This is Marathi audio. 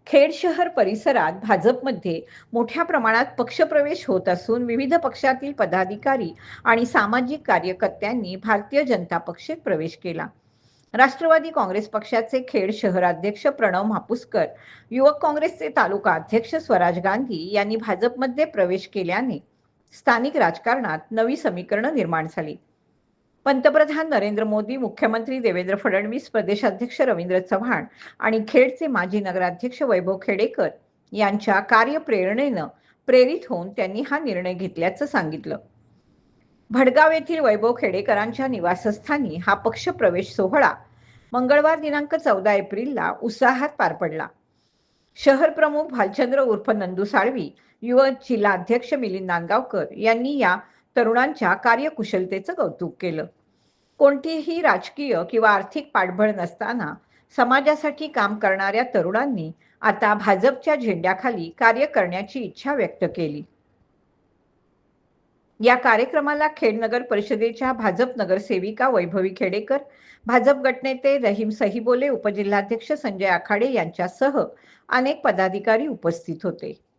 खेड शहर परिसरात भाजपमध्ये मोठ्या प्रमाणात पक्षप्रवेश होत असून विविध पक्षातील पदाधिकारी आणि सामाजिक कार्यकर्त्यांनी भारतीय जनता पक्षात प्रवेश केला. राष्ट्रवादी काँग्रेस पक्षाचे खेड शहराध्यक्ष प्रणव म्हापुसकर, युवक काँग्रेसचे तालुका अध्यक्ष स्वराज गांधी यांनी भाजपमध्ये प्रवेश केल्याने स्थानिक राजकारणात नवी समीकरणं निर्माण झाली. पंतप्रधान नरेंद्र मोदी, मुख्यमंत्री देवेंद्र फडणवीस, प्रदेशाध्यक्ष रवींद्र चव्हाण आणि खेडचे माजी नगराध्यक्ष वैभव खेडेकर यांच्या कार्यप्रेरणेनं प्रेरित होऊन त्यांनी हा निर्णय घेतल्याचं सांगितलं. भडगाव येथील वैभव खेडेकरांच्या निवासस्थानी हा पक्षप्रवेश सोहळा मंगळवार दिनांक 14 एप्रिलला उत्साहात पार पडला. शहर प्रमुख भालचंद्र उर्फ नंदू साळवी, युवा जिल्हाध्यक्ष मिलिंद नांदगावकर यांनी या तरुणांच्या कार्यकुशलतेचं कौतुक केलं. कोणतीही राजकीय किंवा आर्थिक पाठबळ नसताना समाजासाठी काम करणाऱ्या तरुणांनी आता भाजपच्या झेंड्याखाली कार्य करण्याची इच्छा व्यक्त केली. या कार्यक्रमाला खेड नगर परिषदेच्या भाजप नगरसेविका वैभवी खेडेकर, भाजप गटनेते रहीम सहीबोले, उपजिल्हाध्यक्ष संजय आखाडे यांच्यासह अनेक पदाधिकारी उपस्थित होते.